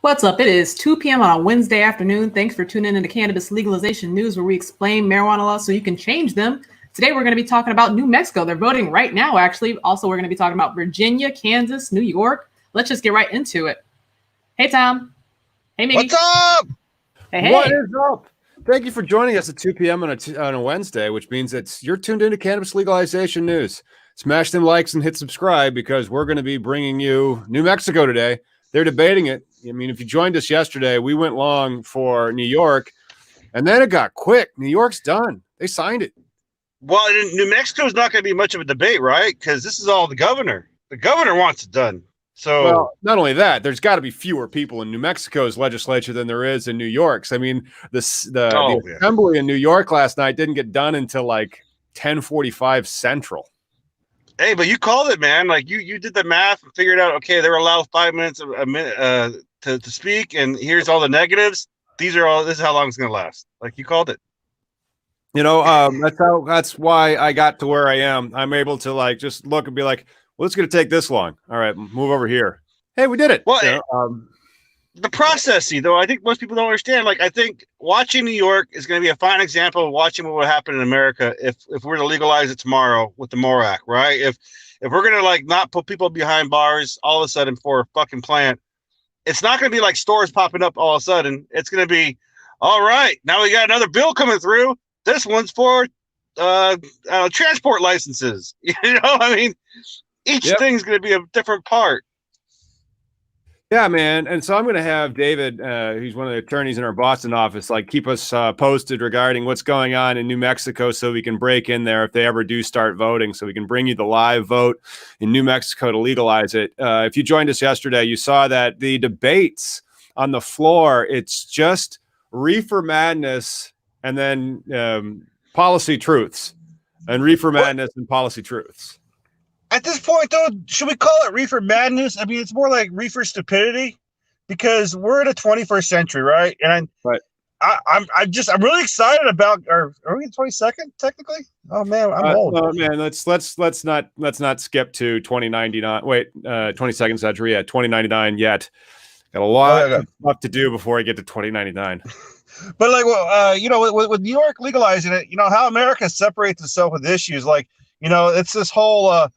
What's up? It is 2 p.m. on a Wednesday afternoon. Thanks for tuning in to Cannabis Legalization News, where we explain marijuana laws so you can change them. Today, we're going to be talking about New Mexico. They're voting right now, actually. Also, we're going to be talking about Virginia, Kansas, New York. Let's just get right into it. Hey, Tom. Hey, Miggy. What's up? Hey. What is up? Thank you for joining us at 2 p.m. on a Wednesday, which means that you're tuned into Cannabis Legalization News. Smash them likes and hit subscribe because we're going to be bringing you New Mexico today. They're debating it. I mean, if you joined us yesterday, we went long for New York, and then it got quick. New York's done. They signed it. Well, New Mexico is not going to be much of a debate, right? Because this is all the governor. The governor wants it done. So, well, not only that, there's got to be fewer people in New Mexico's legislature than there is in New York's. I mean, the assembly in New York last night didn't get done until like 10:45 Central. Hey, but you called it, man. Like you did the math and figured out, okay, they were allowed 5 minutes a minute to speak, and here's all the negatives. This is how long it's going to last. Like you called it. You know, that's why I got to where I am. I'm able to like just look and be like, well, it's going to take this long. All right, move over here. Hey, we did it. Well, the processing, though, I think most people don't understand. Like, I think watching New York is going to be a fine example of watching what would happen in America if we're to legalize it tomorrow with the MORE Act, right? If we're going to like not put people behind bars all of a sudden for a fucking plant, it's not going to be like stores popping up all of a sudden. It's going to be, all right, now we got another bill coming through. This one's for transport licenses. You know, I mean, each thing's going to be a different part. Yeah, man. And so I'm going to have David, who's one of the attorneys in our Boston office, like keep us posted regarding what's going on in New Mexico so we can break in there if they ever do start voting, so we can bring you the live vote in New Mexico to legalize it. If you joined us yesterday, you saw that the debates on the floor, it's just reefer madness and then policy truths, and reefer madness and policy truths. At this point, though, should we call it reefer madness? I mean, it's more like reefer stupidity, because we're in the 21st century, right? And I'm really excited about. Are we in 22nd technically? Oh man, I'm old. Oh man, let's not skip to 2099. Wait, 22nd century. Yeah, 2099 yet. Got a lot of stuff to do before I get to 2099. But like, well, you know, with New York legalizing it, you know how America separates itself with issues. Like, you know, it's this whole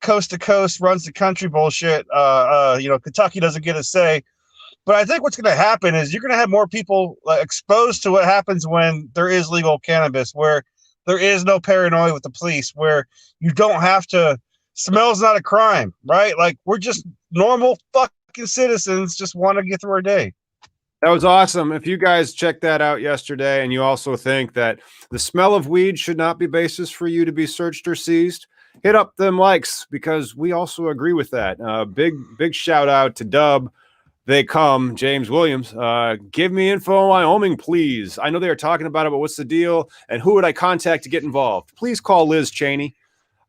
coast to coast runs the country bullshit. You know, Kentucky doesn't get a say. But I think what's going to happen is you're going to have more people exposed to what happens when there is legal cannabis, where there is no paranoia with the police, where you don't have to. Smell's not a crime, right? Like, we're just normal fucking citizens, just want to get through our day. That was awesome. If you guys checked that out yesterday and you also think that the smell of weed should not be basis for you to be searched or seized, hit up them likes, because we also agree with that. Big shout out to Dub. They come, James Williams. Give me info on Wyoming, please. I know they are talking about it, but what's the deal? And who would I contact to get involved? Please call Liz Cheney.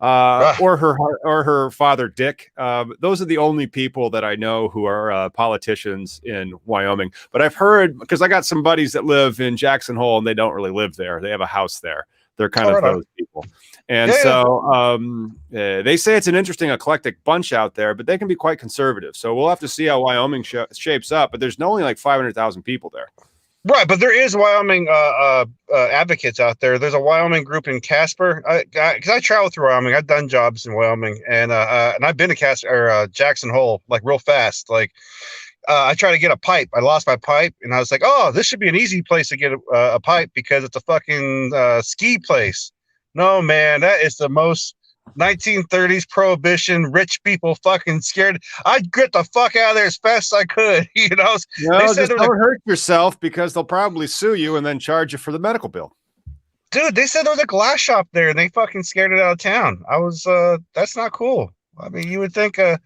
Or her father, Dick. Those are the only people that I know who are politicians in Wyoming. But I've heard, because I got some buddies that live in Jackson Hole and they don't really live there. They have a house there. They're kind of those people. And they say it's an interesting, eclectic bunch out there, but they can be quite conservative. So we'll have to see how Wyoming shapes up. But there's only like 500,000 people there. Right, but there is Wyoming advocates out there. There's a Wyoming group in Casper. Because I travel through Wyoming. I've done jobs in Wyoming, and I've been to Jackson Hole like real fast. Like, I tried to get a pipe. I lost my pipe, and I was like, "Oh, this should be an easy place to get a pipe because it's a fucking ski place." No, man, that is the most 1930s prohibition, rich people fucking scared. I'd get the fuck out of there as fast as I could. You know, they said just don't hurt yourself, because they'll probably sue you and then charge you for the medical bill. Dude, they said there was a glass shop there and they fucking scared it out of town. I was, that's not cool. I mean, you would think a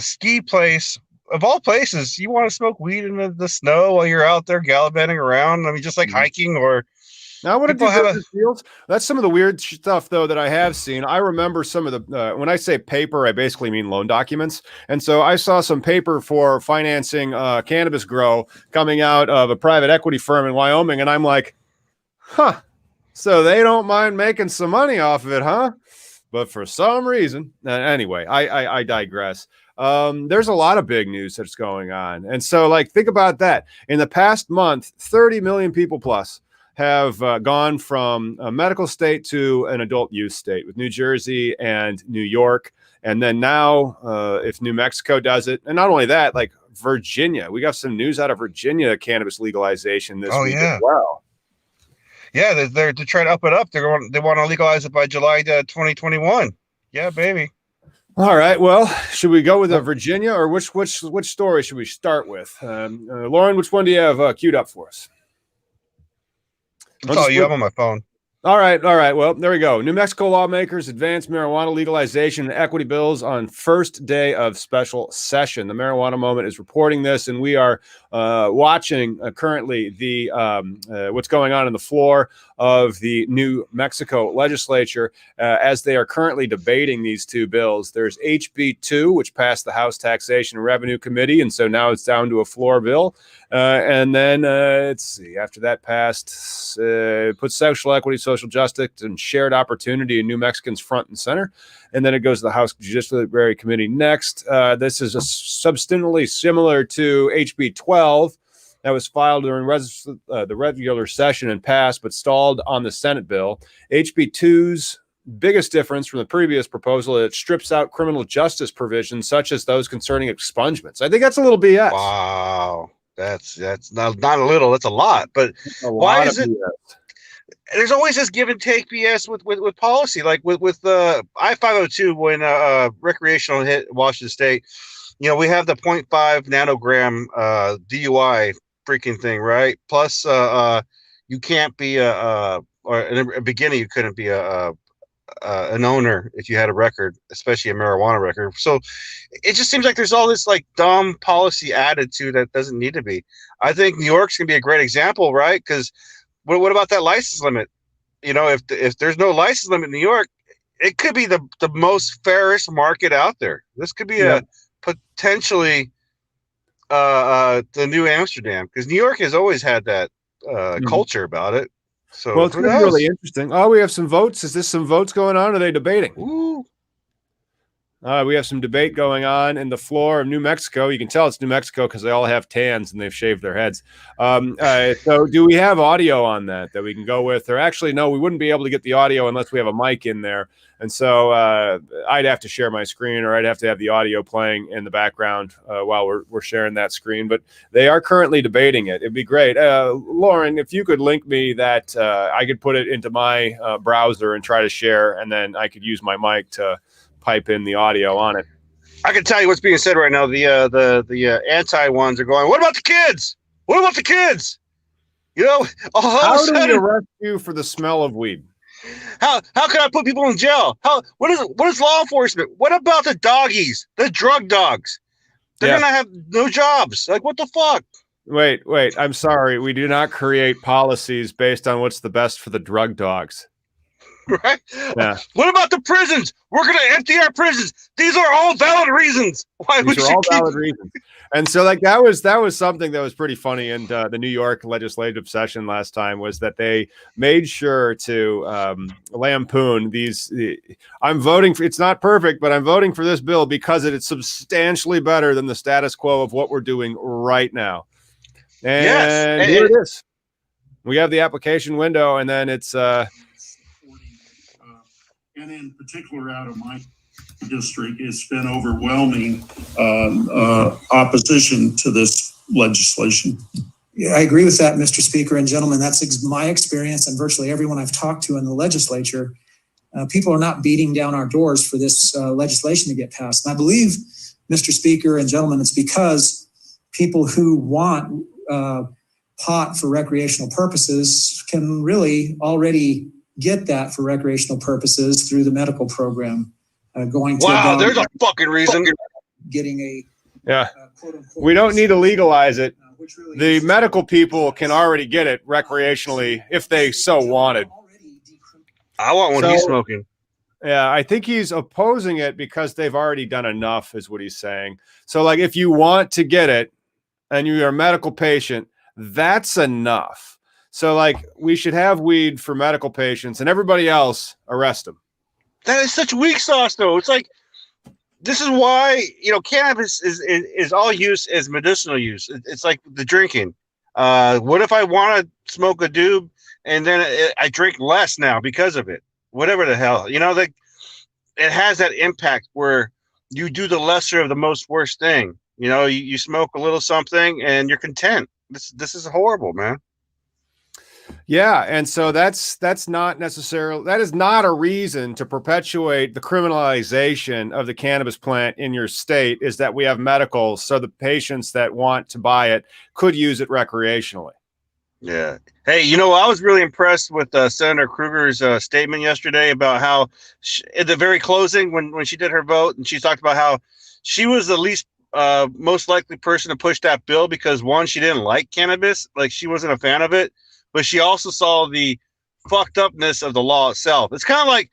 ski place, of all places, you want to smoke weed in the snow while you're out there gallivanting around. I mean, just like hiking or. Now, I want to do deals. That's some of the weird stuff, though, that I have seen. I remember some of the, when I say paper, I basically mean loan documents. And so I saw some paper for financing cannabis grow coming out of a private equity firm in Wyoming. And I'm like, huh, so they don't mind making some money off of it, huh? But for some reason, anyway, I digress. There's a lot of big news that's going on. And so, like, think about that. In the past month, 30 million people plus have gone from a medical state to an adult use state with New Jersey and New York. And then now, if New Mexico does it, and not only that, like Virginia, we got some news out of Virginia cannabis legalization this week as well. Yeah, they're trying to up it up. They want to legalize it by July 2021. Yeah, baby. All right. Well, should we go with Virginia, or which story should we start with? Lauren, which one do you have queued up for us? That's all you have on my phone. All right. Well, there we go. New Mexico lawmakers advance marijuana legalization and equity bills on first day of special session. The Marijuana Moment is reporting this, and we are watching currently the what's going on in the floor of the New Mexico legislature as they are currently debating these two bills. There's HB 2, which passed the House Taxation and Revenue Committee, and so now it's down to a floor bill. And then let's see, after that passed, puts social equity, social justice, and shared opportunity in New Mexicans front and center. And then it goes to the House Judiciary Committee next. This is substantially similar to HB 12 that was filed during the regular session and passed, but stalled on the Senate bill. HB 2's biggest difference from the previous proposal, it strips out criminal justice provisions such as those concerning expungements. I think that's a little BS. Wow. That's not a little, that's a lot. But why is it? BS. There's always this give and take BS with policy, like with I-502 when recreational hit Washington State. You know, we have the 0.5 nanogram DUI freaking thing, right? Plus, you can't be or in the beginning you couldn't be an owner if you had a record, especially a marijuana record. So it just seems like there's all this like dumb policy added to that doesn't need to be. I think New York's gonna be a great example, right? Because what about that license limit? You know, if there's no license limit in New York, it could be the most fairest market out there. This could be a potentially the new Amsterdam, because New York has always had that culture about it. So well, it's going to be really interesting. Oh, we have some votes. Is this some votes going on? Or are they debating? Ooh. We have some debate going on in the floor of New Mexico. You can tell it's New Mexico because they all have tans and they've shaved their heads. So do we have audio on that we can go with? Or actually, no, we wouldn't be able to get the audio unless we have a mic in there. And so I'd have to share my screen, or I'd have to have the audio playing in the background while we're sharing that screen. But they are currently debating it. It'd be great. Lauren, if you could link me that, I could put it into my browser and try to share, and then I could use my mic to pipe in the audio on it. I can tell you what's being said right now. The anti ones are going, what about the kids? What about the kids? You know, how do we arrest you for the smell of weed? How can I put people in jail? What is law enforcement? What about the doggies, the drug dogs? They're gonna have no jobs. Like, what the fuck? Wait, I'm sorry. We do not create policies based on what's the best for the drug dogs. Right? Yeah. What about the prisons? We're going to empty our prisons. These are all valid reasons why we should keep. Valid reasons. And so, like, that was something that was pretty funny in the New York legislative session last time, was that they made sure to lampoon these. I'm voting for. It's not perfect, but I'm voting for this bill because it's substantially better than the status quo of what we're doing right now. And here it is. We have the application window, and then it's. And in particular, out of my district, it's been overwhelming opposition to this legislation. Yeah, I agree with that, Mr. Speaker and gentlemen. That's my experience, and virtually everyone I've talked to in the legislature. People are not beating down our doors for this legislation to get passed. And I believe, Mr. Speaker and gentlemen, it's because people who want pot for recreational purposes can really already get that for recreational purposes through the medical program. Going to there's a fucking reason. Getting a we don't need to legalize it. The medical people can already get it recreationally if they so wanted. I want one he's smoking. Yeah, I think he's opposing it because they've already done enough, is what he's saying. So, like, if you want to get it and you're a medical patient, that's enough. So, like, we should have weed for medical patients, and everybody else, arrest them. That is such weak sauce, though. It's like, this is why, cannabis is all use as medicinal use. It's like the drinking. What if I want to smoke a doob and then I drink less now because of it? Whatever the hell, like, it has that impact where you do the lesser of the most worst thing. You smoke a little something and you're content. This is horrible, man. Yeah, and so that's not necessarily, that is not a reason to perpetuate the criminalization of the cannabis plant in your state, is that we have medicals so the patients that want to buy it could use it recreationally. Yeah. Hey, I was really impressed with Senator Kruger's statement yesterday about how at the very closing, when she did her vote, and she talked about how she was the least most likely person to push that bill because, one, she didn't like cannabis, like she wasn't a fan of it, but she also saw the fucked upness of the law itself. It's kind of like,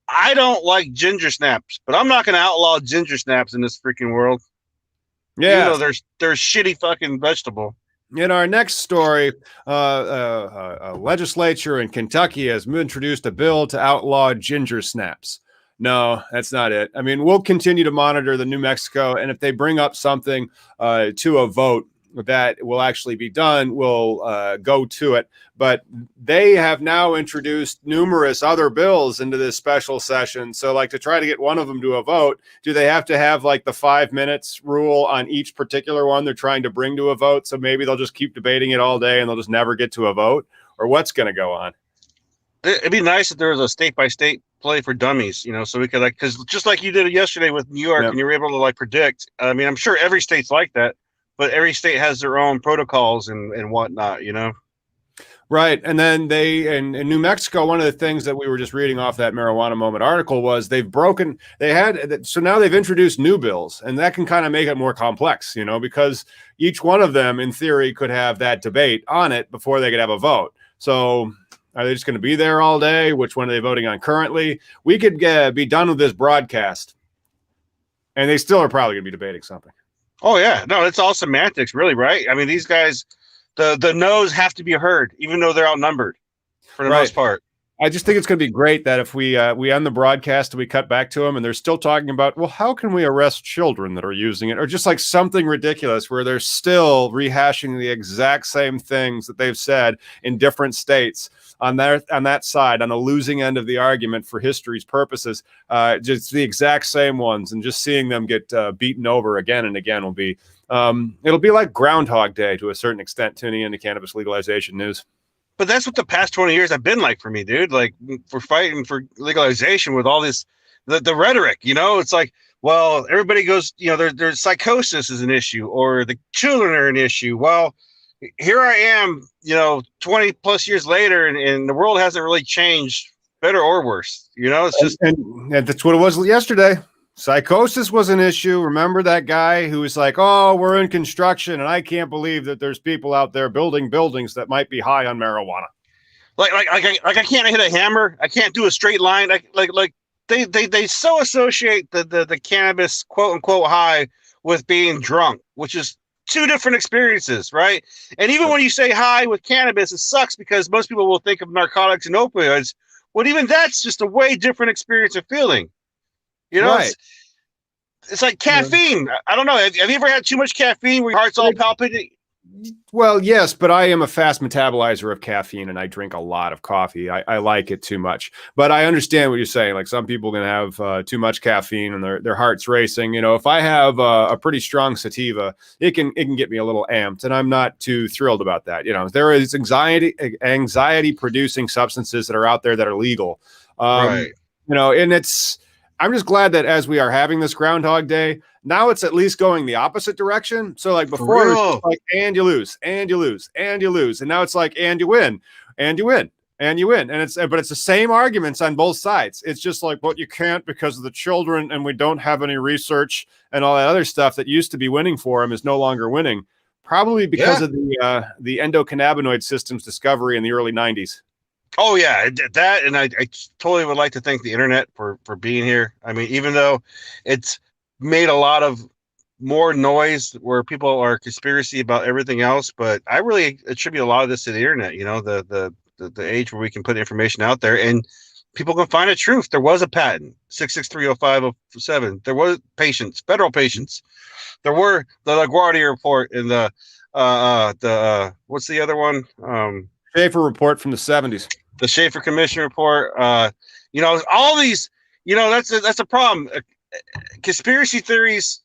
I don't like ginger snaps, but I'm not going to outlaw ginger snaps in this freaking world. Yeah, even though they're shitty fucking vegetable. In our next story, a legislature in Kentucky has introduced a bill to outlaw ginger snaps. No, that's not it. I mean, we'll continue to monitor the New Mexico, and if they bring up something to a vote that will actually be done, we'll go to it. But they have now introduced numerous other bills into this special session. So, like, to try to get one of them to a vote, do they have to have like the 5 minutes rule on each particular one they're trying to bring to a vote? So maybe they'll just keep debating it all day and they'll just never get to a vote, or what's going to go on? It'd be nice if there was a state-by-state play for dummies, so we could, like, because just like you did it yesterday with New York, and you were able to, like, predict. I mean, I'm sure every state's like that, but every state has their own protocols and whatnot, Right. And then in New Mexico, one of the things that we were just reading off that Marijuana Moment article was so now they've introduced new bills, and that can kind of make it more complex, because each one of them in theory could have that debate on it before they could have a vote. So are they just going to be there all day? Which one are they voting on currently? We could be done with this broadcast, and they still are probably going to be debating something. Oh, yeah. No, it's all semantics, really, right? I mean, these guys, the no's have to be heard, even though they're outnumbered for the most part. I just think it's going to be great that if we end the broadcast and we cut back to them and they're still talking about, well, how can we arrest children that are using it? Or just like something ridiculous where they're still rehashing the exact same things that they've said in different states on that side, on the losing end of the argument for history's purposes, just the exact same ones, and just seeing them get beaten over again and again will be, it'll be like Groundhog Day to a certain extent, tuning into cannabis legalization news. But that's what the past 20 years have been like for me, dude. Like, for fighting for legalization with all this, the rhetoric, it's like, well, everybody goes, there's psychosis is an issue, or the children are an issue. Well, here I am, 20 plus years later, and the world hasn't really changed, better or worse. It's just. And that's what it was yesterday. Psychosis was an issue. Remember that guy who was like, oh, we're in construction and I can't believe that there's people out there building buildings that might be high on marijuana. Like I can't hit a hammer. I can't do a straight line. Like they so associate the cannabis quote unquote high with being drunk, which is two different experiences, right? And even when you say high with cannabis, it sucks because most people will think of narcotics and opioids. Well, even that's just a way different experience of feeling. Right. It's like caffeine. I don't know. Have you ever had too much caffeine where your heart's all palpitating? Well, yes, but I am a fast metabolizer of caffeine and I drink a lot of coffee. I like it too much, but I understand what you're saying. Like, some people can have too much caffeine and their heart's racing. If I have a pretty strong sativa, it can get me a little amped, and I'm not too thrilled about that. There is anxiety producing substances that are out there that are legal. Right. And I'm just glad that as we are having this Groundhog Day, now it's at least going the opposite direction. So, like, before, it was just like, and you lose, and you lose, and you lose. And now it's like, and you win, and you win, and you win. But it's the same arguments on both sides. It's just like, well, you can't because of the children, and we don't have any research, and all that other stuff that used to be winning for them is no longer winning. Probably because of the endocannabinoid systems discovery in the early 90s. Oh, yeah, that, and I totally would like to thank the internet for being here. I mean, even though it's made a lot of more noise where people are conspiracy about everything else, but I really attribute a lot of this to the internet, the age where we can put information out there. And people can find the truth. There was a patent, 6630507. There was patients, federal patients. There were the LaGuardia report and the what's the other one? Schaefer report from the 70s. The Schaefer Commission report. All these. That's a problem. Conspiracy theories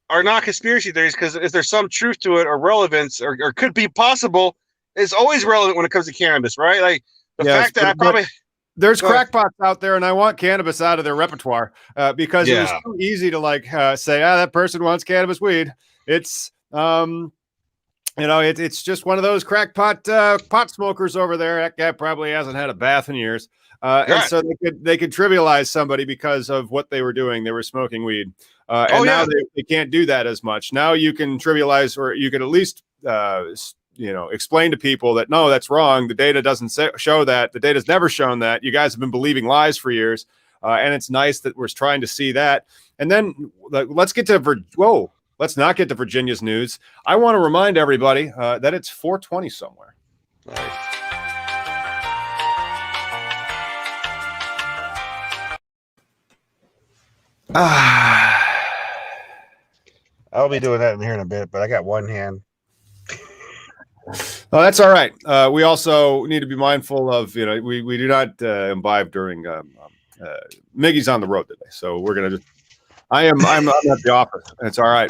are not conspiracy theories because if there's some truth to it or relevance or could be possible, it's always relevant when it comes to cannabis, right? Like the fact that I probably there's crackpots out there, and I want cannabis out of their repertoire because it was so easy to say, that person wants cannabis weed. It's it's just one of those crackpot pot smokers over there. That guy probably hasn't had a bath in years. And so they could trivialize somebody because of what they were doing. They were smoking weed. Now they can't do that as much. Now you can trivialize, or you can at least, explain to people that, no, that's wrong. The data doesn't show that. The data's never shown that. You guys have been believing lies for years. And it's nice that we're trying to see that. And then let's get to let's not get to Virginia's news. I want to remind everybody that it's 420 somewhere. I'll be doing that in here in a bit, but I got one hand. Oh, that's all right. We also need to be mindful of, we do not imbibe during Miggy's on the road today. So we're going to I'm at the office. It's all right.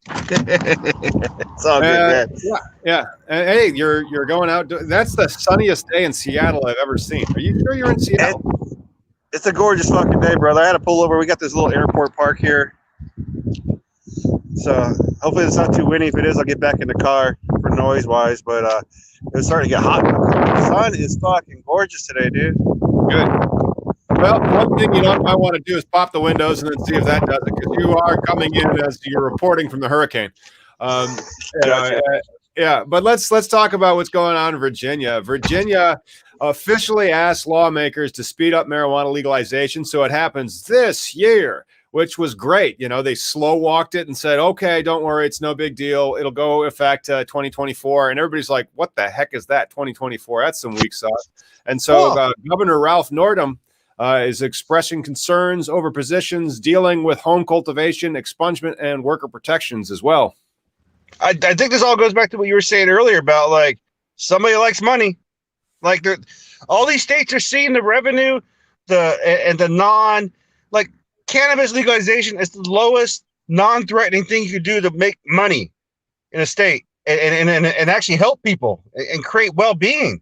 It's all good, man. Yeah. Hey, you're going out. That's the sunniest day in Seattle I've ever seen. Are you sure you're in Seattle? It's a gorgeous fucking day, brother. I had to pull over. We got this little airport park here. So hopefully it's not too windy. If it is, I'll get back in the car for noise-wise. But it's starting to get hot. The sun is fucking gorgeous today, dude. Good. Well, one thing you might want to do is pop the windows and then see if that does it, because you are coming in as you're reporting from the hurricane. But let's talk about what's going on in Virginia. Virginia officially asked lawmakers to speed up marijuana legalization so it happens this year, which was great. They slow walked it and said, okay, don't worry, it's no big deal. It'll go effect 2024. And everybody's like, what the heck is that, 2024? That's some weak sauce. And so Governor Ralph Northam is expressing concerns over positions dealing with home cultivation, expungement, and worker protections as well. I think this all goes back to what you were saying earlier about, like, somebody likes money. Like, all these states are seeing the revenue, like, cannabis legalization is the lowest non-threatening thing you could do to make money in a state and actually help people and create well-being.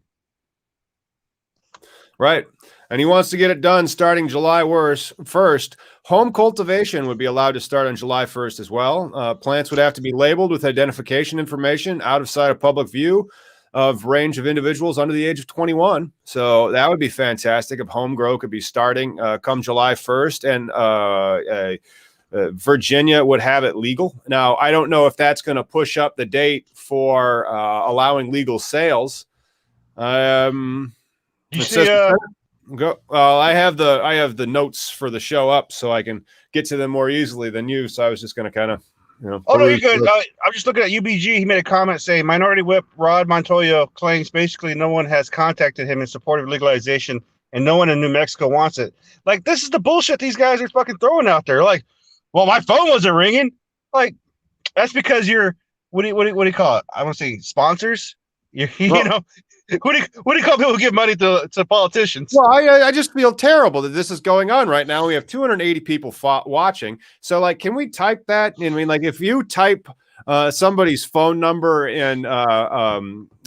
Right. And he wants to get it done starting July 1st. Home cultivation would be allowed to start on July 1st as well. Plants would have to be labeled with identification information out of sight of public view of range of individuals under the age of 21. So that would be fantastic if home grow could be starting come July 1st. And Virginia would have it legal. Now, I don't know if that's going to push up the date for allowing legal sales. I have the notes for the show up so I can get to them more easily than you. So I was just going to kind of, Oh, no, you're good. I'm just looking at UBG. He made a comment saying Minority Whip Rod Montoya claims basically no one has contacted him in support of legalization and no one in New Mexico wants it. Like, this is the bullshit these guys are fucking throwing out there. Like, well, my phone wasn't ringing. Like, that's because you're, what do you call it? I want to say sponsors. What do you call people who give money to politicians? Well, I just feel terrible that this is going on right now. We have 280 people watching. So, like, can we type that? I mean, like, if you type somebody's phone number in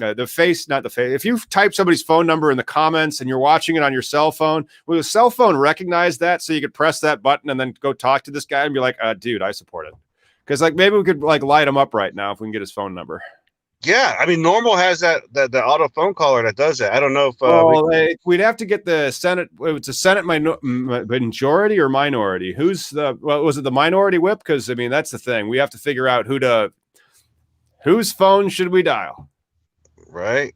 if you type somebody's phone number in the comments and you're watching it on your cell phone, will the cell phone recognize that so you could press that button and then go talk to this guy and be like, dude, I support it? Because, like, maybe we could, like, light him up right now if we can get his phone number. Yeah, I mean, Normal has the auto phone caller that does that. I don't know if we'd have to get the Senate. It's a Senate majority or minority. Was it the minority whip? Because I mean, that's the thing. We have to figure out whose phone should we dial. Right.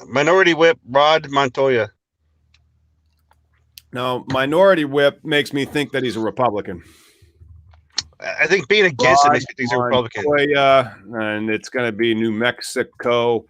Minority Whip Rod Montoya. No, Minority Whip makes me think that he's a Republican. I think being against it makes me think he's a Republican. And it's going to be New Mexico.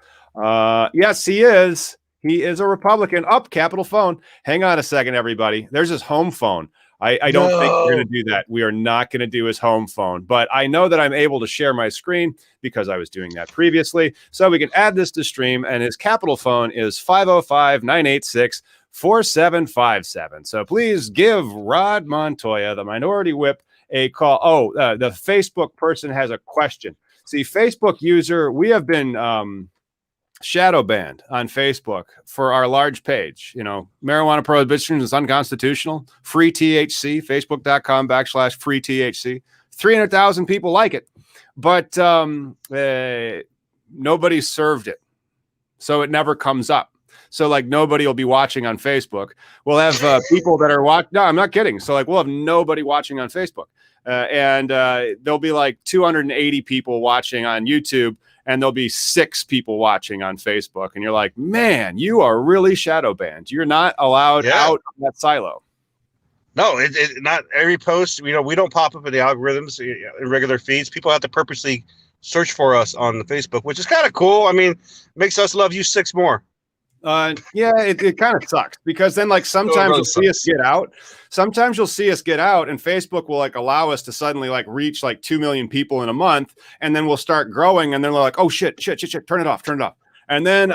Yes, he is. He is a Republican. Up, Capitol phone. Hang on a second, everybody. There's his home phone. I don't think we're going to do that. We are not going to do his home phone. But I know that I'm able to share my screen because I was doing that previously. So we can add this to stream. And his Capitol phone is 505-986-4757. So please give Rod Montoya, the Minority Whip, a call. Oh, the Facebook person has a question. See, Facebook user, we have been shadow banned on Facebook for our large page. You know, marijuana prohibition is unconstitutional. Free THC, facebook.com/free THC. 300,000 people like it, but nobody served it. So it never comes up. So like nobody will be watching on Facebook. We'll have people that are watching. No, I'm not kidding. So like we'll have nobody watching on Facebook. And there'll be like 280 people watching on YouTube, and there'll be 6 people watching on Facebook. And you're like, man, you are really shadow banned. You're not allowed out of that silo. No, not every post. We don't pop up in the algorithms in regular feeds. People have to purposely search for us on the Facebook, which is kind of cool. I mean, makes us love you 6 more. It kind of sucks because then like sometimes you'll see us get out. Sometimes you'll see us get out, and Facebook will like allow us to suddenly like reach like 2 million people in a month, and then we'll start growing, and then they're like, oh shit, turn it off, and then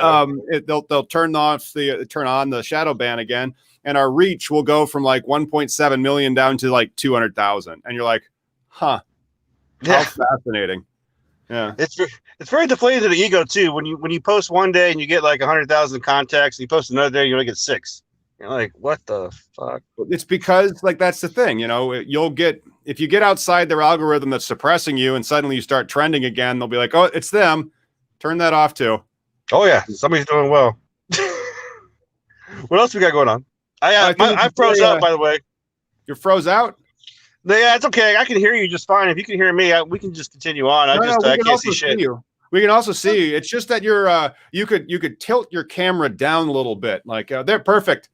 they'll turn on the shadow ban again, and our reach will go from like 1.7 million down to like 200,000, and you're like, huh, how fascinating. Yeah, it's very deflating to the ego too. When you post one day and you get like 100,000 contacts, and you post another day, you only get 6. You're like, what the fuck? It's because like that's the thing, you know. You'll get, if you get outside their algorithm that's suppressing you, and suddenly you start trending again, they'll be like, oh, it's them. Turn that off too. Oh yeah, somebody's doing well. What else we got going on? I froze out, by the way. You're froze out? Yeah, it's okay. I can hear you just fine. If you can hear me, we can just continue on. I can't see shit. We can also see you. It's just that you're you could tilt your camera down a little bit. Like they're perfect.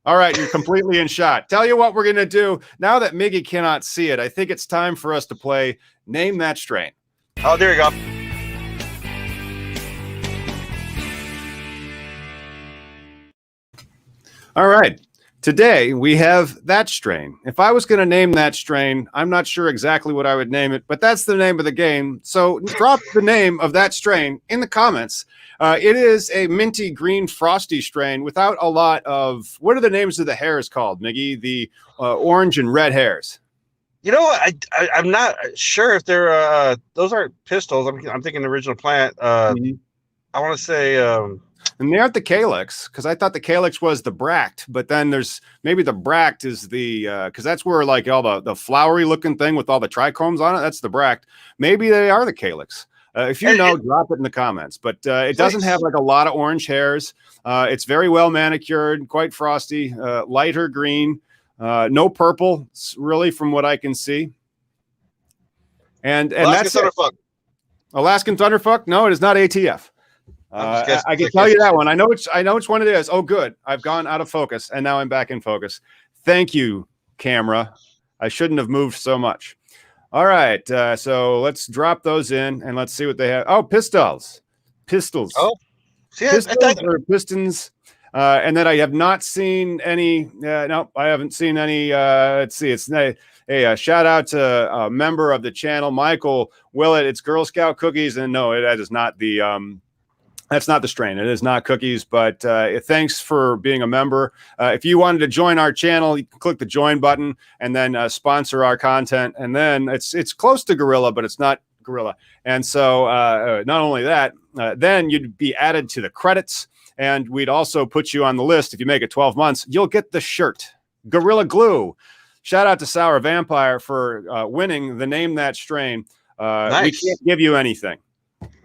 All right, you're completely in shot. Tell you what we're gonna do now that Miggy cannot see it. I think it's time for us to play Name That Strain. Oh, there you go. All right. Today, we have that strain. If I was going to name that strain, I'm not sure exactly what I would name it, but that's the name of the game. So drop the name of that strain in the comments. It is a minty green frosty strain without a lot of, what are the names of the hairs called, Miggy? The orange and red hairs. You know what? I'm not sure if they're, those aren't pistils. I'm thinking the original plant. I want to say... and they aren't the calyx, because I thought the calyx was the bract, but then there's maybe the bract is the because that's where like all the flowery looking thing with all the trichomes on it, that's the bract. Maybe they are the calyx. If you know, drop it in the comments. But it doesn't have like a lot of orange hairs. It's very well manicured, quite frosty, lighter green, no purple, really, from what I can see. And that's Thunderfuck. Alaskan Thunderfuck. No, it is not ATF. I can tell you that one. I know which one it is. Oh, good. I've gone out of focus, and now I'm back in focus. Thank you, camera. I shouldn't have moved so much. All right. So let's drop those in, and let's see what they have. Oh, pistols. Oh, see, pistols or pistons. And then I have not seen any. No, I haven't seen any. Let's see. It's a shout out to a member of the channel, Michael Willett. It's Girl Scout cookies, and no, that is not the. That's not the strain. It is not cookies, but thanks for being a member. If you wanted to join our channel, you can click the join button and then sponsor our content. And then it's close to Gorilla, but it's not Gorilla. And so not only that, then you'd be added to the credits, and we'd also put you on the list. If you make it 12 months, you'll get the shirt, Gorilla Glue. Shout out to Sour Vampire for winning the Name That Strain. Nice. We can't give you anything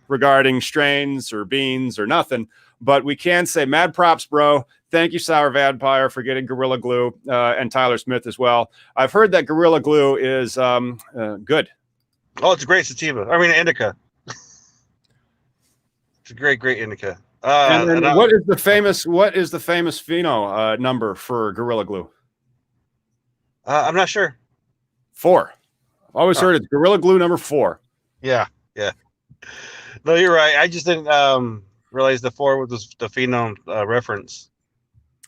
regarding strains or beans or nothing, but we can say mad props, bro. Thank you, Sour Vampire, for getting Gorilla Glue, and Tyler Smith as well. I've heard that Gorilla Glue is good. Oh, it's a great sativa. I mean, indica. It's a great indica. And what is the famous pheno number for Gorilla Glue? I'm not sure. 4. I've always heard it's Gorilla Glue number 4. Yeah. No, you're right. I just didn't. realize the 4 was the phenome reference.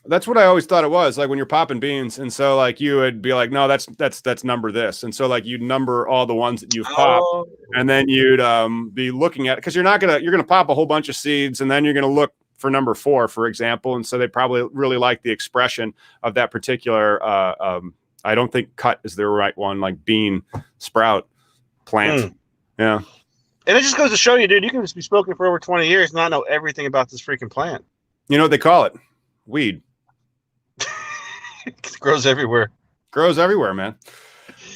That's what I always thought it was, like when you're popping beans. And so like you would be like, no, that's number this. And so like you'd number all the ones that you've popped, and then you'd be looking at it, because you're gonna pop a whole bunch of seeds, and then you're gonna look for number 4, for example. And so they probably really like the expression of that particular I don't think cut is the right one, like bean, sprout, plant. Yeah. And it just goes to show you, dude, you can just be smoking for over 20 years and not know everything about this freaking plant. You know what they call it? Weed. It grows everywhere. Grows everywhere, man.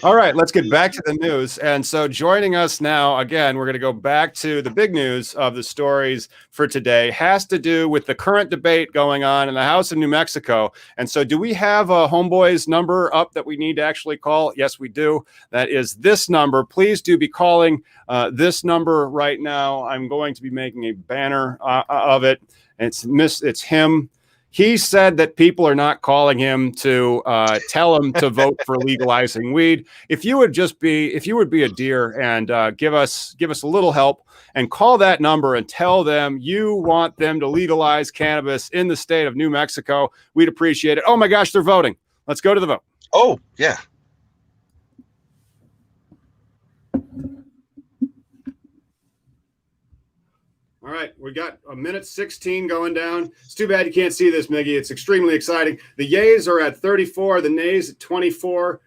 All right, let's get back to the news. And so joining us now, again, we're going to go back to the big news of the stories for today. Has to do with the current debate going on in the House of New Mexico. And so do we have a Homeboy's number up that we need to actually call? Yes, we do. That is this number. Please do be calling this number right now. I'm going to be making a banner of it. It's him. He said that people are not calling him to tell him to vote for legalizing weed. If you would be a dear and give us a little help and call that number and tell them you want them to legalize cannabis in the state of New Mexico, we'd appreciate it. Oh my gosh, they're voting. Let's go to the vote. Oh, yeah. All right, we got a minute 16 going down. It's too bad you can't see this, Miggy. It's extremely exciting. The yays are at 34, the nays at 24.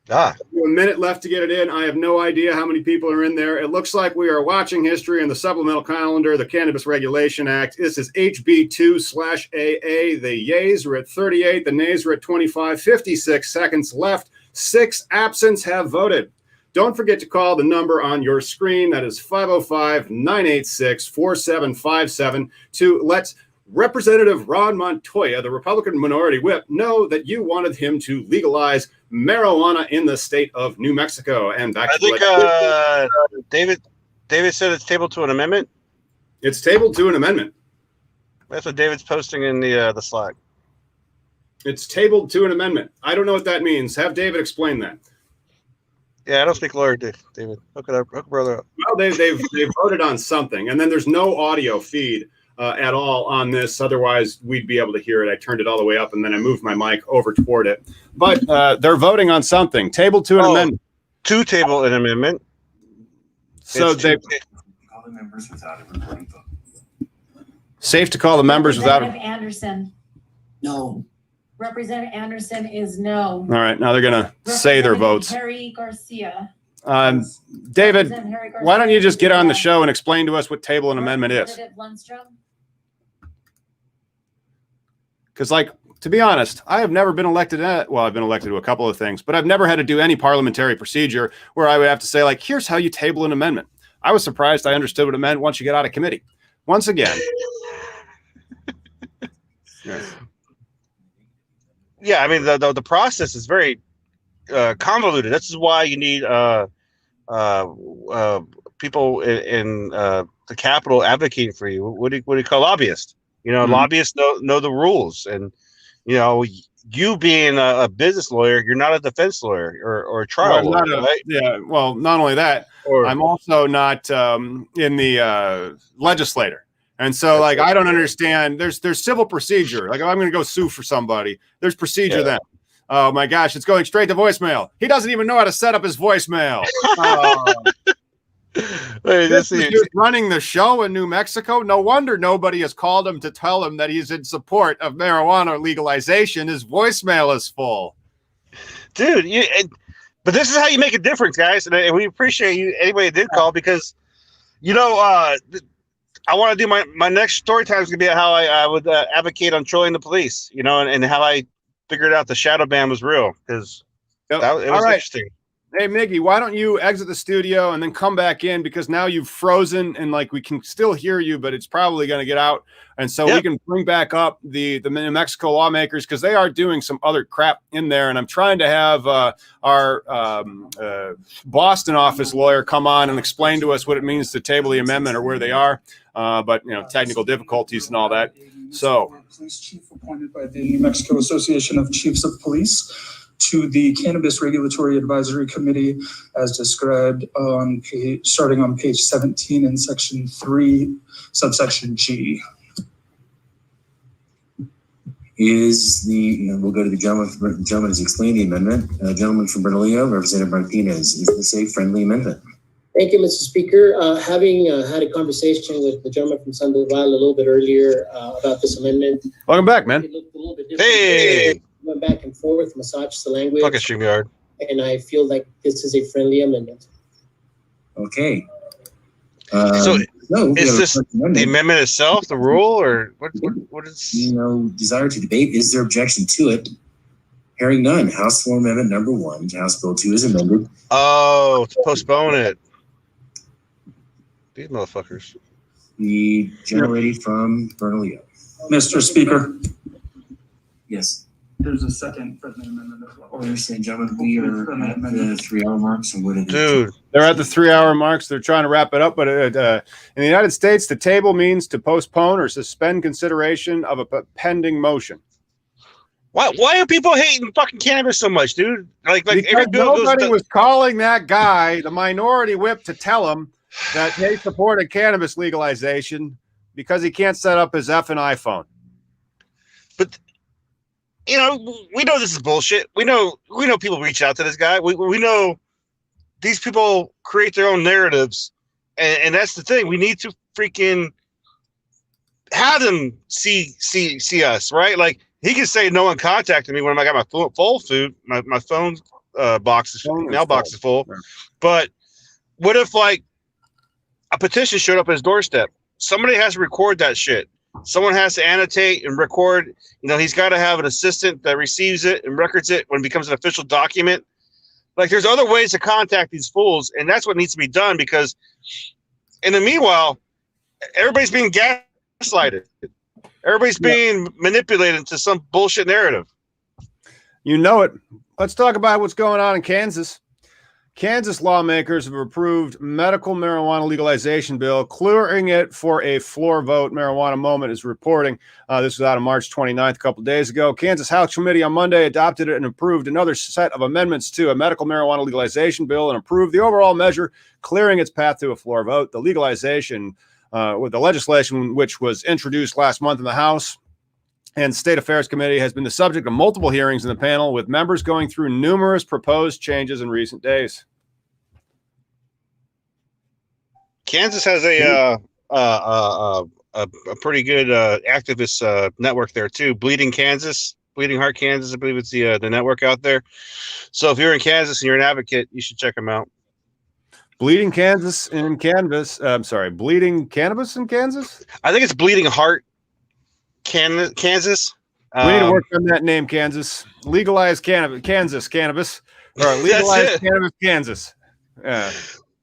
A minute left to get it in. I have no idea how many people are in there. It looks like we are watching history in the supplemental calendar, the Cannabis Regulation Act. This is HB2/AA. The yays are at 38, the nays are at 25. 56 seconds left. 6 absents have voted. Don't forget to call the number on your screen. That is 505-986-4757 to let Representative Ron Montoya, the Republican Minority Whip, know that you wanted him to legalize marijuana in the state of New Mexico. And back I think David said it's tabled to an amendment. It's tabled to an amendment. That's what David's posting in the Slack. It's tabled to an amendment. I don't know what that means. Have David explain that. Yeah, I don't speak lawyer, David. Hook brother up. Well, they've voted on something, and then there's no audio feed at all on this. Otherwise, we'd be able to hear it. I turned it all the way up, and then I moved my mic over toward it. But they're voting on something. Table to an amendment. To table an amendment. So they Call the members without a recording vote. Safe to call the members without. Representative Anderson. No. Representative Anderson is no. All right, now they're going to say their votes. Harry Garcia. David, Harry Garcia, why don't you just get on the show and explain to us what table an amendment is? Representative Lundstrom. Because, like, to be honest, I have never been elected I've been elected to a couple of things, but I've never had to do any parliamentary procedure where I would have to say, like, here's how you table an amendment. I was surprised I understood what it meant once you get out of committee. Once again. Yeah, I mean the process is very convoluted. This is why you need people in the Capitol advocating for you. What do you call lobbyists? You know, lobbyists know the rules, and you know, you being a business lawyer, you're not a defense lawyer or a trial lawyer, right? Yeah. Well, not only that, I'm also not in the legislature. And so, like, I don't understand. There's civil procedure. Like, if I'm going to go sue for somebody, there's procedure then. Oh, my gosh, it's going straight to voicemail. He doesn't even know how to set up his voicemail. This is running the show in New Mexico. No wonder nobody has called him to tell him that he's in support of marijuana legalization. His voicemail is full. Dude, but this is how you make a difference, guys. And we appreciate you, anybody that did call, because, you know, I want to do my next story time is going to be how I would advocate on trolling the police, you know, and how I figured out the shadow ban was real, because it was interesting. Hey, Miggy, why don't you exit the studio and then come back in, because now you've frozen and like we can still hear you, but it's probably going to get out. And so we can bring back up the New Mexico lawmakers, because they are doing some other crap in there. And I'm trying to have our Boston office lawyer come on and explain to us what it means to table the amendment or where they are. But, you know, technical difficulties and all that. So, police chief appointed by the New Mexico Association of Chiefs of Police to the Cannabis Regulatory Advisory Committee as described on starting on page 17 in section 3, subsection G. We'll go to the gentleman. The gentleman has explained the amendment. Gentleman from Bernalillo, Representative Martinez, is this a friendly amendment? Thank you, Mr. Speaker. Having had a conversation with the gentleman from Sandoval a little bit earlier about this amendment. Welcome back, man. It looked a little bit different. Hey, Went back and forth, massaged the language. fucking StreamYard. And I feel like this is a friendly amendment. Okay. So no, is this the amendment itself, the rule, or what is? Desire to debate. Is there objection to it? Hearing none. House Floor Amendment number 1 to House Bill 2 is amended. Oh, to postpone it. These motherfuckers. The generated from Bernalillo. Mr. Speaker. Yes. There's a second friendly amendment as well. Ladies gentlemen, we are at the 3-hour mark. So what Dude, They're at the 3-hour marks. They're trying to wrap it up. But in the United States, the table means to postpone or suspend consideration of a pending motion. why are people hating fucking cannabis so much, dude? Like Because every bill nobody goes. was calling that guy, the minority whip, to tell him that they supported cannabis legalization because he can't set up his effing iPhone. But we know this is bullshit. We know people reach out to this guy. We know these people create their own narratives, and that's the thing. We need to freaking have them see us, right? Like he can say no one contacted me when I got my my phone mailbox is full. Right. But what if like a petition showed up at his doorstep? Somebody has to record that shit. Someone has to annotate and record. He's got to have an assistant that receives it and records it when it becomes an official document. Like, there's other ways to contact these fools, and that's what needs to be done because, in the meanwhile, everybody's being gaslighted. Everybody's being manipulated into some bullshit narrative. You know it. Let's talk about what's going on in Kansas. Kansas lawmakers have approved medical marijuana legalization bill, clearing it for a floor vote. Marijuana Moment is reporting. This was out on March 29th, a couple of days ago. Kansas House Committee on Monday adopted it and approved another set of amendments to a medical marijuana legalization bill and approved the overall measure, clearing its path to a floor vote. The legalization with the legislation, which was introduced last month in the House and State Affairs Committee, has been the subject of multiple hearings in the panel, with members going through numerous proposed changes in recent days. Kansas has a pretty good activist network there too. Bleeding Heart Kansas, I believe it's the network out there. So if you're in Kansas and you're an advocate, you should check them out. Bleeding Kansas in Kansas. Bleeding Cannabis in Kansas. I think it's Bleeding Heart Kansas. We need to work on that name, Kansas. Legalize Kansas cannabis, or legalize cannabis, Kansas. Yeah.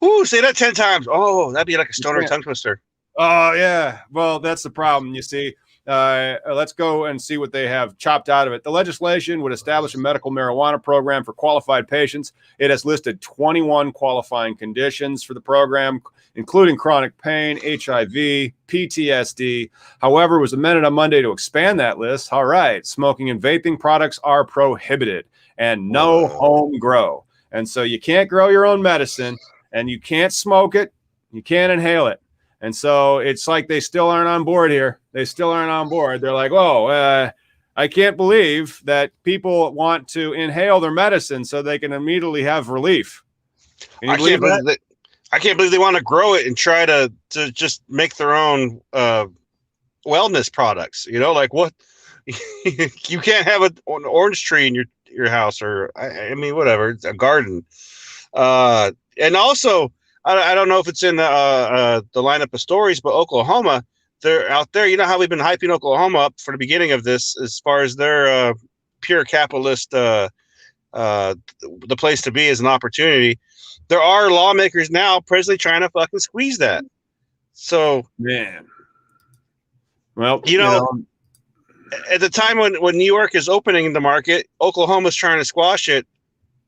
Ooh, say that 10 times. Oh, that'd be like a stoner tongue twister. Oh yeah. Well, that's the problem. You see. Let's go and see what they have chopped out of it. The legislation would establish a medical marijuana program for qualified patients. It has listed 21 qualifying conditions for the program, including chronic pain, HIV, PTSD. However, it was amended on Monday to expand that list. All right. Smoking and vaping products are prohibited and no home grow. And so you can't grow your own medicine and you can't smoke it. You can't inhale it. And so it's like they still aren't on board here. They still aren't on board. They're like, I can't believe that people want to inhale their medicine so they can immediately have relief. I can't believe they want to grow it and try to just make their own wellness products. Like what? You can't have an orange tree in your house, or I mean, whatever. It's a garden. And also, I don't know if it's in the lineup of stories, but Oklahoma, they're out there. You know how we've been hyping Oklahoma up for the beginning of this, as far as their pure capitalist, the place to be as an opportunity. There are lawmakers now presently trying to fucking squeeze that. So, man, well, at the time when New York is opening the market, Oklahoma's trying to squash it.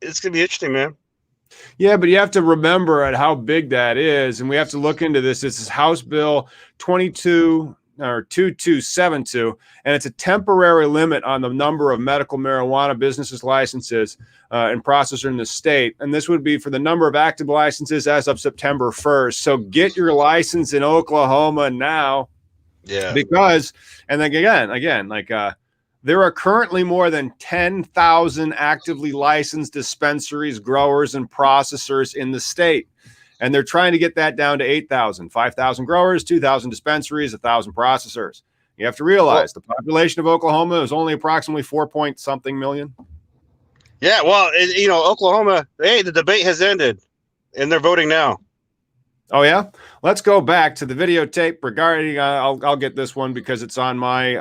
It's gonna be interesting, man. Yeah, but you have to remember at how big that is, and we have to look into this. This is House Bill 22. or 2272, and it's a temporary limit on the number of medical marijuana businesses licenses and processors in the state. And this would be for the number of active licenses as of September 1st. So get your license in Oklahoma now. Yeah. Because, and then again, like there are currently more than 10,000 actively licensed dispensaries, growers, and processors in the state. And they're trying to get that down to 8,000, 5,000 growers, 2,000 dispensaries, 1,000 processors. You have to realize the population of Oklahoma is only approximately 4-point-something million. Yeah, well, Oklahoma, hey, the debate has ended, and they're voting now. Oh, yeah? Let's go back to the videotape regarding, I'll get this one because it's on my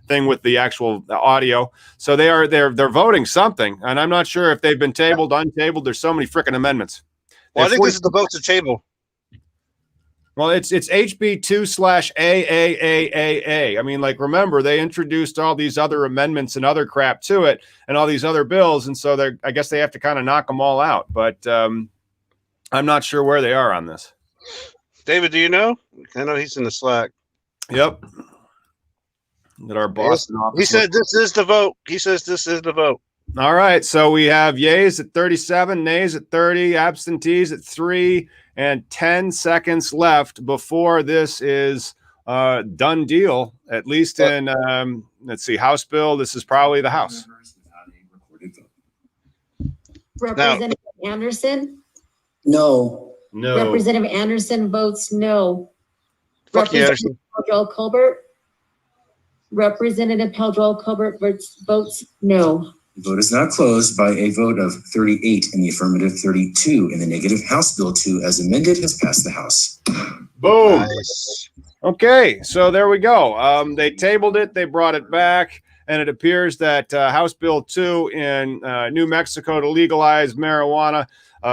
thing with the actual audio. So they're voting something, and I'm not sure if they've been tabled, untabled. There's so many freaking amendments. Well, I think this is the vote to table. Well, it's HB 2/AAAAA. I mean, like, remember, they introduced all these other amendments and other crap to it and all these other bills. And so I guess they have to kind of knock them all out. But I'm not sure where they are on this. David, do you know? I know he's in the Slack. Yep. That our Boston office. He said this is the vote. He says this is the vote. All right. So we have yays at 37, nays at 30, absentees at 3, and 10 seconds left before this is done deal, at least in, let's see, House bill. This is probably the House. Representative Anderson? No. No. Representative Anderson votes no. Fuck you, Anderson. Representative Pedro Colbert? Representative Pedro Colbert votes no. The vote is now closed by a vote of 38 in the affirmative, 32 in the negative. House Bill 2, as amended, has passed the House. Boom. Nice. Okay, so there we go. They tabled it, they brought it back, and it appears that House Bill 2 in New Mexico to legalize marijuana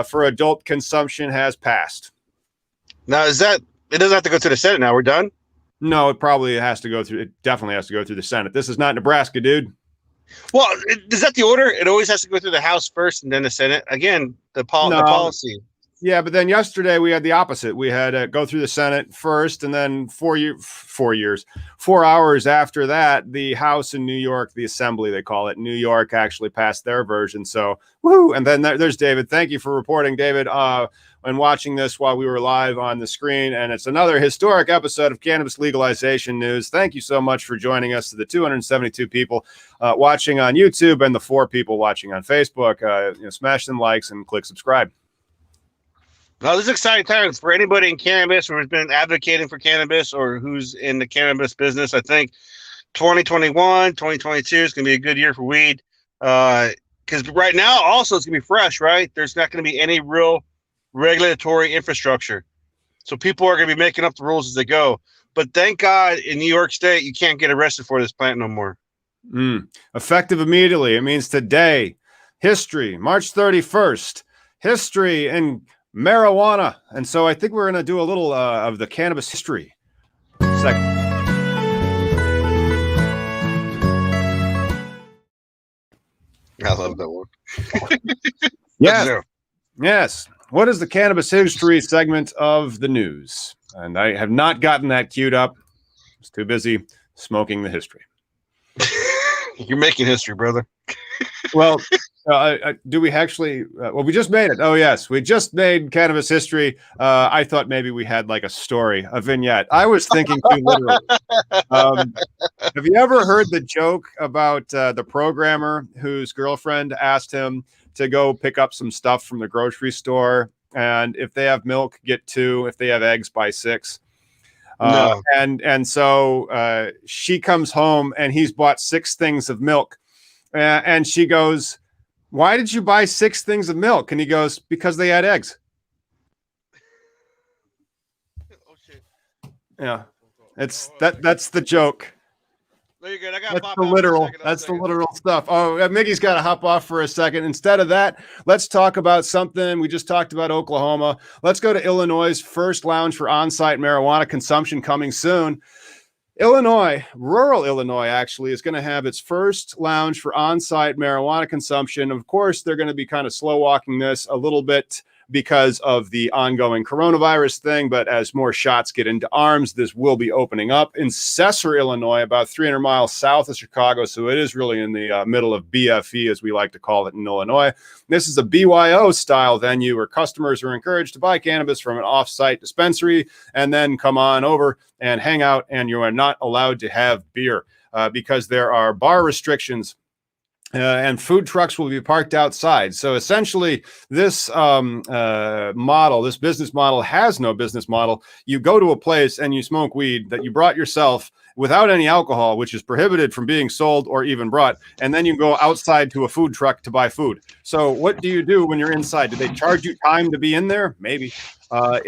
for adult consumption has passed. Now, it doesn't have to go to the Senate now. We're done? No, it probably has to go through, it definitely has to go through the Senate. This is not Nebraska, dude. Well, is that the order? It always has to go through the House first and then the Senate. Again, the policy. Yeah, but then yesterday we had the opposite. We had go through the Senate first, and then 4 hours after that, the House in New York, the Assembly, they call it, New York, actually passed their version. So, woohoo! And then there's David. Thank you for reporting, David, and watching this while we were live on the screen. And it's another historic episode of Cannabis Legalization News. Thank you so much for joining us, to the 272 people watching on YouTube and the 4 people watching on Facebook. Smash them likes and click subscribe. Well, this is exciting times for anybody in cannabis or has been advocating for cannabis or who's in the cannabis business. I think 2021, 2022 is going to be a good year for weed. Because right now, also, it's going to be fresh, right? There's not going to be any real regulatory infrastructure. So people are going to be making up the rules as they go. But thank God in New York State, you can't get arrested for this plant no more. Effective immediately. It means today. History, March 31st. History and marijuana. And so I think we're going to do a little of the cannabis history segment. I love that one. Yes. What is the cannabis history segment of the news? And I have not gotten that queued up. I was too busy smoking the history. You're making history, brother. Well, do we actually? Well, we just made it. Oh, yes. We just made cannabis history. I thought maybe we had like a story, a vignette. I was thinking too literally. Have you ever heard the joke about the programmer whose girlfriend asked him to go pick up some stuff from the grocery store? And if they have milk, get 2. If they have eggs, buy 6. No. And so she comes home and he's bought 6 things of milk. And she goes, "Why did you buy 6 things of milk?" And he goes, "Because they had eggs." Oh shit. Yeah. That's the joke. No, you're good. I got That's the literal. That's the literal stuff. Oh, Miggy's got to hop off for a second. Instead of that, let's talk about something. We just talked about Oklahoma. Let's go to Illinois' first lounge for on-site marijuana consumption coming soon. Illinois, rural Illinois, actually, is going to have its first lounge for on-site marijuana consumption. Of course, they're going to be kind of slow walking this a little bit because of the ongoing coronavirus thing. But as more shots get into arms, this will be opening up in Cesar, Illinois, about 300 miles south of Chicago. So it is really in the middle of BFE, as we like to call it in Illinois. This is a BYO style venue where customers are encouraged to buy cannabis from an off-site dispensary and then come on over and hang out, and you are not allowed to have beer because there are bar restrictions. And food trucks will be parked outside. So essentially, this this business model has no business model. You go to a place and you smoke weed that you brought yourself without any alcohol, which is prohibited from being sold or even brought. And then you go outside to a food truck to buy food. So what do you do when you're inside? Do they charge you time to be in there? Maybe. I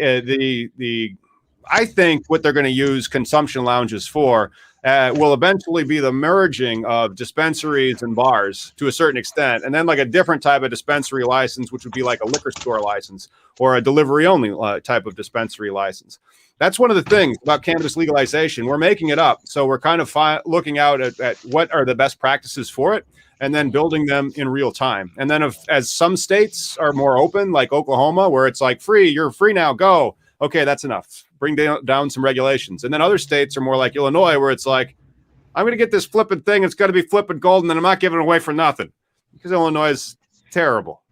think what they're going to use consumption lounges for will eventually be the merging of dispensaries and bars to a certain extent, and then like a different type of dispensary license, which would be like a liquor store license or a delivery only type of dispensary license. That's one of the things about cannabis legalization. We're making it up. So we're kind of looking out at what are the best practices for it and then building them in real time. And then as some states are more open, like Oklahoma, where it's like free, you're free now, go. Okay, that's enough. Bring down some regulations. And then other states are more like Illinois, where it's like, I'm going to get this flipping thing. It's got to be flipping gold, and then I'm not giving it away for nothing, because Illinois is terrible.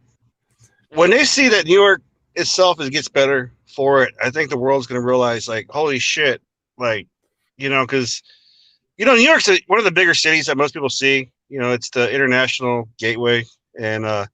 When they see that New York itself gets better for it, I think the world's going to realize, like, holy shit, like, because, New York's one of the bigger cities that most people see. It's the international gateway, and I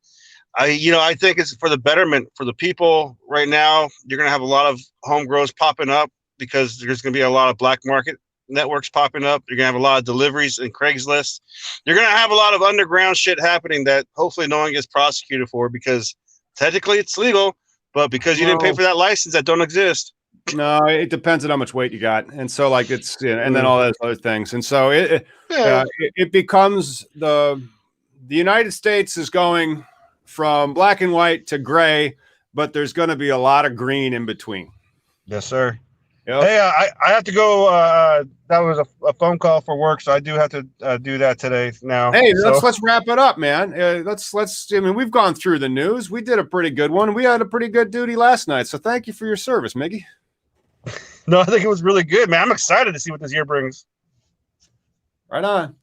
think it's for the betterment for the people. Right now, you're going to have a lot of home grows popping up because there's going to be a lot of black market networks popping up. You're going to have a lot of deliveries and Craigslist. You're going to have a lot of underground shit happening that hopefully no one gets prosecuted for, because technically it's legal, but because you didn't pay for that license that don't exist. No, it depends on how much weight you got. And so like it's, and then all those other things. And so it becomes the United States is going from black and white to gray, but there's going to be a lot of green in between. Yes, sir. Yep. Hey, I have to go. That was a phone call for work, so I do have to do that today now. Hey, let's wrap it up, man. We've gone through the news. We did a pretty good one. We had a pretty good duty last night, so thank you for your service, Miggy. No, I think it was really good, man. I'm excited to see what this year brings. Right on.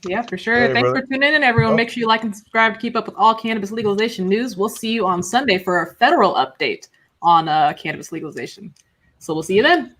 Yeah, for sure. Hey, Thanks brother. for tuning in, everyone. Make sure you like and subscribe to keep up with all cannabis legalization news. We'll see you on Sunday for a federal update on cannabis legalization. So we'll see you then.